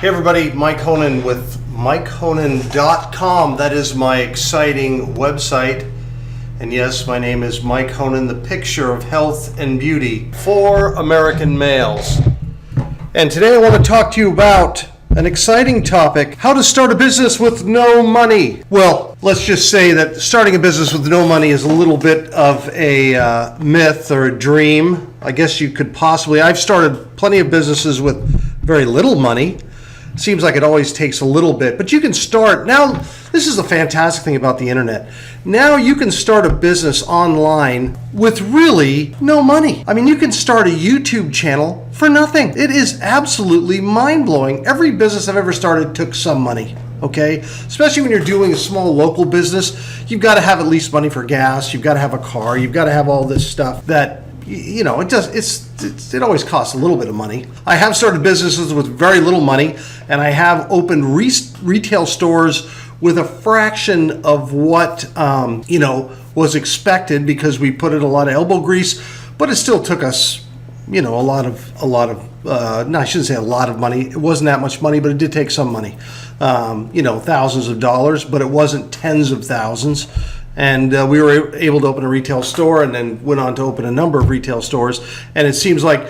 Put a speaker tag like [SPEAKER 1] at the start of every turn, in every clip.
[SPEAKER 1] Hey everybody, Mike Honan with MikeHonan.com. That is my exciting website. And yes, my name is Mike Honan, the picture of health and beauty for American males. And today I want to talk to you about an exciting topic, how to start a business with no money. Well, let's just say that starting a business with no money is a little bit of a myth or a dream. I guess you could possibly, I've started plenty of businesses with very little money. Seems like it always takes a little bit, but you can start. Now, this is the fantastic thing about the internet. Now you can start a business online with really no money. I mean, you can start a YouTube channel for nothing. It is absolutely mind-blowing. Every business I've ever started took some money, okay? Especially when you're doing a small local business, you've got to have at least money for gas, you've got to have a car, you've got to have all this stuff that, you know, it always costs a little bit of money. I have started businesses with very little money, and I have opened retail stores with a fraction of what was expected, because we put in a lot of elbow grease, but it still took us, a lot of no, I shouldn't say a lot of money. It wasn't that much money, but it did take some money. Thousands of dollars, but it wasn't tens of thousands. And we were able to open a retail store, and then went on to open a number of retail stores. And it seems like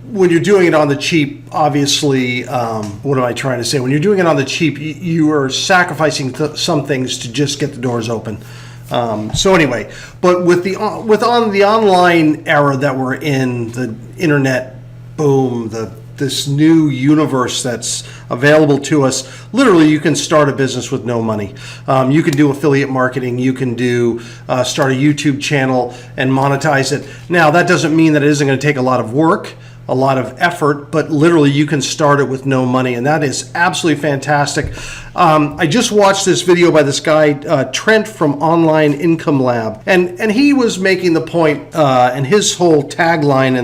[SPEAKER 1] when you're doing it on the cheap, obviously, what am I trying to say? When you're doing it on the cheap, you are sacrificing some things to just get the doors open. So anyway, but with the online era that we're in, the internet boom, this new universe that's available to us, literally you can start a business with no money. You can do affiliate marketing, you can do start a YouTube channel and monetize it. Now, that doesn't mean that it isn't going to take a lot of work, a lot of effort, but literally you can start it with no money, and that is absolutely fantastic. I just watched this video by this guy, Trent from Online Income Lab, and he was making the point, and his whole tagline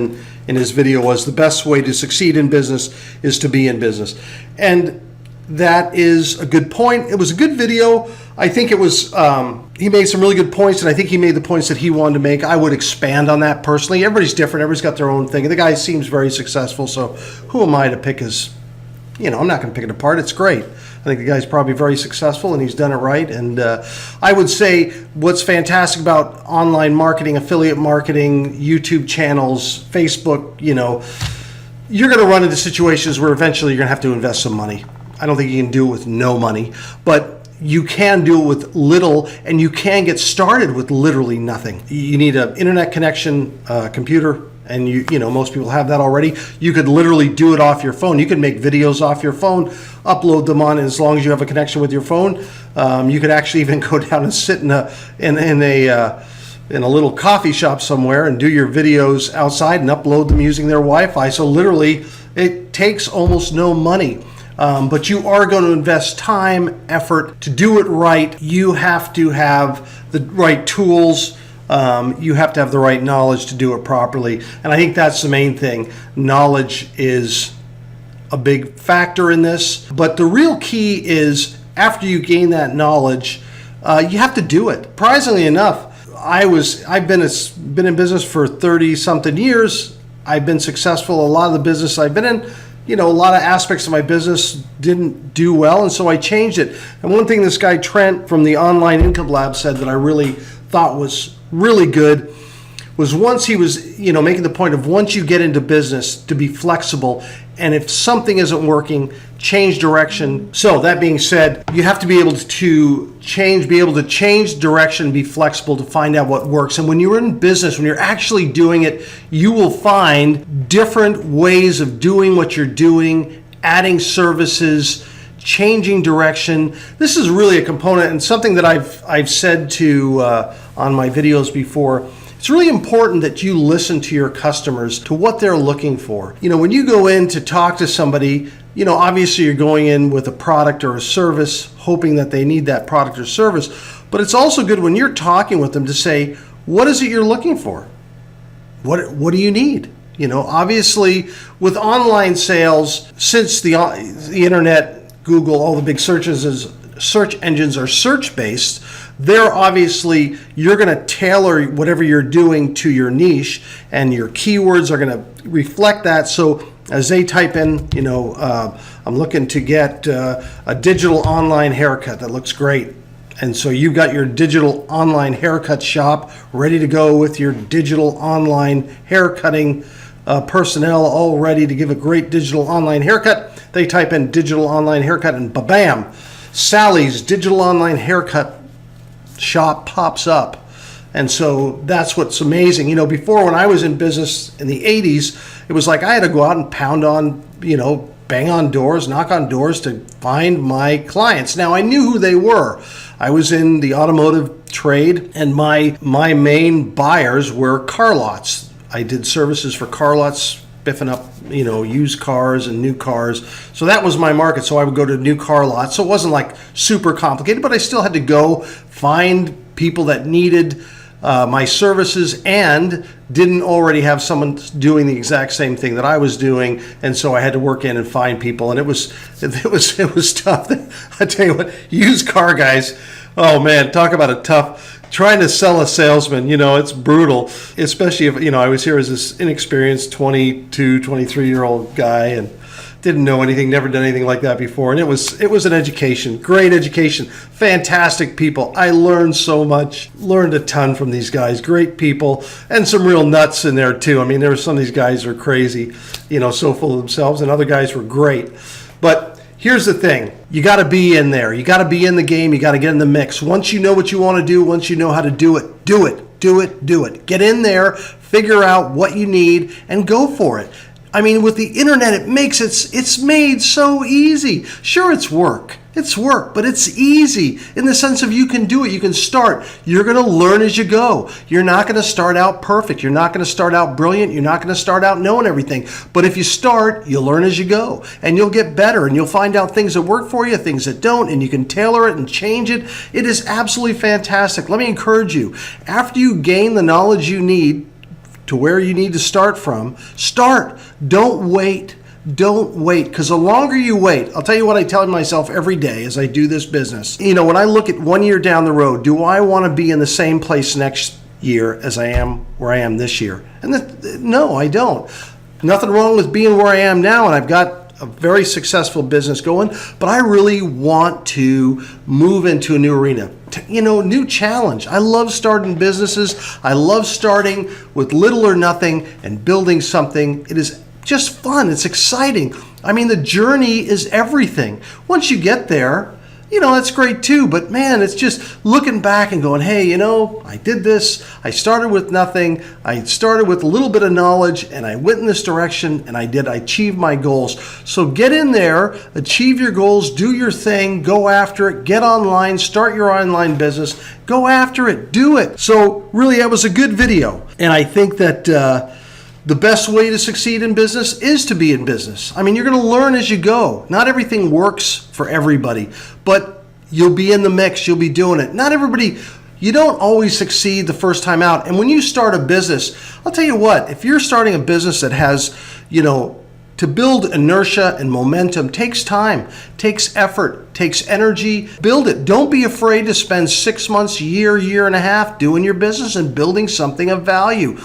[SPEAKER 1] in his video was, the best way to succeed in business is to be in business. And that is a good point. It was a good video. I think it was, he made some really good points, and I think he made the points that he wanted to make. I would expand on that personally. Everybody's different. Everybody's got their own thing. And the guy seems very successful, so who am I to pick his, I'm not going to pick it apart. It's great. I think the guy's probably very successful, and he's done it right. And I would say what's fantastic about online marketing, affiliate marketing, YouTube channels, Facebook, you're going to run into situations where eventually you're going to have to invest some money. I don't think you can do it with no money, but you can do it with little, and you can get started with literally nothing. You need an internet connection, computer, and most people have that already. You could literally do it off your phone. You can make videos off your phone, upload them on, as long as you have a connection with your phone. You could actually even go down and sit in a little coffee shop somewhere and do your videos outside and upload them using their Wi-Fi. So literally, it takes almost no money. But you are going to invest time, effort to do it right. You have to have the right tools. You have to have the right knowledge to do it properly. And I think that's the main thing. Knowledge is a big factor in this. But the real key is, after you gain that knowledge, you have to do it. Surprisingly enough, I've been in business for 30-something years. I've been successful. A lot of the business I've been in, a lot of aspects of my business didn't do well, and so I changed it. And one thing this guy Trent from the Online Income Lab said that I really thought was really good was, once he was making the point of, once you get into business, to be flexible, and if something isn't working, change direction. So that being said, you have to be able to change direction, be flexible to find out what works. And when you're in business, when you're actually doing it, you will find different ways of doing what you're doing, adding services, changing direction. This is really a component, and something that I've said to on my videos before. It's really important that you listen to your customers, to what they're looking for. When you go in to talk to somebody, obviously you're going in with a product or a service, hoping that they need that product or service. But it's also good when you're talking with them to say, what is it you're looking for? What do you need? Obviously with online sales, since the internet, Google, all the big search engines are search-based, you're going to tailor whatever you're doing to your niche, and your keywords are going to reflect that. So as they type in, I'm looking to get a digital online haircut that looks great. And so you've got your digital online haircut shop ready to go with your digital online haircutting personnel all ready to give a great digital online haircut. They type in digital online haircut and bam, Sally's digital online haircut shop pops up. And so that's what's amazing. Before, when I was in business in the 80s, it was like I had to go out and pound on, bang on doors, knock on doors to find my clients. Now, I knew who they were. I was in the automotive trade, and my main buyers were car lots. I did services for car lots, biffing up, used cars and new cars. So that was my market. So I would go to new car lots. So it wasn't like super complicated, but I still had to go find people that needed my services and didn't already have someone doing the exact same thing that I was doing, and so I had to work in and find people, and it was tough. I tell you what, used car guys, oh man, talk about a tough. Trying to sell a salesman, it's brutal, especially if I was here as this inexperienced 22, 23-year-old guy and didn't know anything, never done anything like that before. And it was an education, great education, fantastic people. I learned so much, learned a ton from these guys, great people, and some real nuts in there too. I mean, there were some of these guys are crazy, so full of themselves, and other guys were great. But here's the thing, you got to be in there. You got to be in the game. You got to get in the mix. Once you know what you want to do, once you know how to do it, do it, do it, do it. Get in there, figure out what you need, and go for it. I mean, with the internet, it's made so easy. Sure, it's work, but it's easy in the sense of you can do it. You can start. You're going to learn as you go. You're not going to start out perfect. You're not going to start out brilliant. You're not going to start out knowing everything. But if you start, you'll learn as you go, and you'll get better, and you'll find out things that work for you, things that don't, and you can tailor it and change it. It is absolutely fantastic. Let me encourage you. After you gain the knowledge you need to where you need to start from, start. Don't wait. Don't wait, because the longer you wait, I'll tell you what I tell myself every day as I do this business. When I look at 1 year down the road, do I want to be in the same place next year as I am where I am this year? And no, I don't. Nothing wrong with being where I am now, and I've got a very successful business going, but I really want to move into a new arena. New challenge. I love starting businesses. I love starting with little or nothing and building something. It is just fun. It's exciting. I mean, the journey is everything. Once you get there, that's great too. But man, it's just looking back and going, hey, I did this. I started with nothing. I started with a little bit of knowledge and I went in this direction and I achieved my goals. So get in there, achieve your goals, do your thing, go after it, get online, start your online business, go after it, do it. So really, that was a good video. And I think that, the best way to succeed in business is to be in business. I mean, you're going to learn as you go. Not everything works for everybody, but you'll be in the mix. You'll be doing it. Not everybody, you don't always succeed the first time out. And when you start a business, I'll tell you what, if you're starting a business that has, to build inertia and momentum takes time, takes effort, takes energy. Build it. Don't be afraid to spend 6 months, year and a half doing your business and building something of value.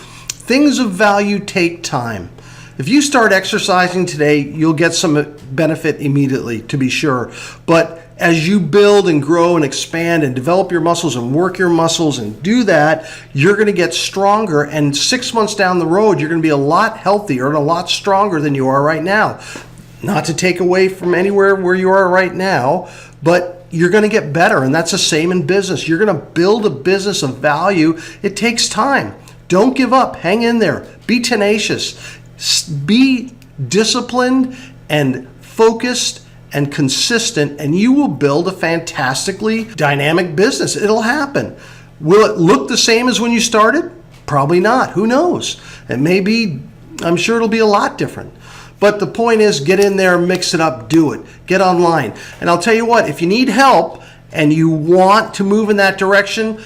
[SPEAKER 1] Things of value take time. If you start exercising today, you'll get some benefit immediately, to be sure. But as you build and grow and expand and develop your muscles and work your muscles and do that, you're going to get stronger. And 6 months down the road, you're going to be a lot healthier and a lot stronger than you are right now. Not to take away from anywhere where you are right now, but you're going to get better. And that's the same in business. You're going to build a business of value. It takes time. Don't give up. Hang in there. Be tenacious. Be disciplined and focused and consistent, and you will build a fantastically dynamic business. It'll happen. Will it look the same as when you started? Probably not. Who knows? It may be, I'm sure it'll be a lot different. But the point is, get in there, mix it up, do it. Get online. And I'll tell you what, if you need help and you want to move in that direction,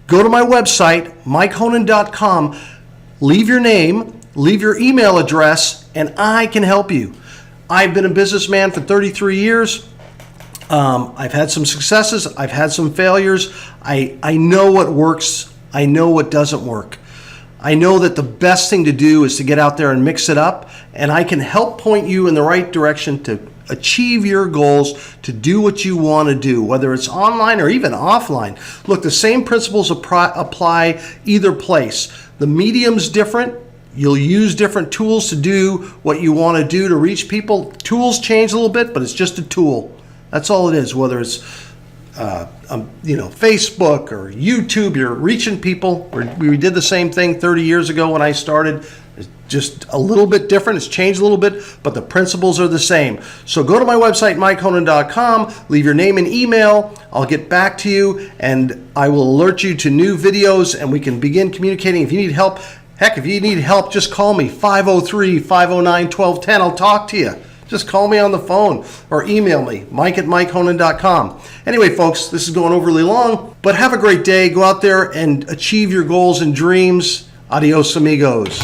[SPEAKER 1] go to my website, MikeHonan.com, leave your name, leave your email address, and I can help you. I've been a businessman for 33 years. I've had some successes. I've had some failures. I know what works. I know what doesn't work. I know that the best thing to do is to get out there and mix it up, and I can help point you in the right direction to achieve your goals, to do what you want to do, whether it's online or even offline. Look, the same principles apply either place. The medium's different. You'll use different tools to do what you want to do to reach people. Tools change a little bit, but it's just a tool. That's all it is, whether it's Facebook or YouTube, you're reaching people. We did the same thing 30 years ago when I started. It's just a little bit different. It's changed a little bit, but the principles are the same. So go to my website, MikeHonan.com, leave your name and email. I'll get back to you, and I will alert you to new videos, and we can begin communicating. If you need help, heck, if you need help, just call me, 503-509-1210. I'll talk to you. Just call me on the phone or email me, mike@mikehonan.com. Anyway, folks, this is going overly long, but have a great day. Go out there and achieve your goals and dreams. Adios, amigos.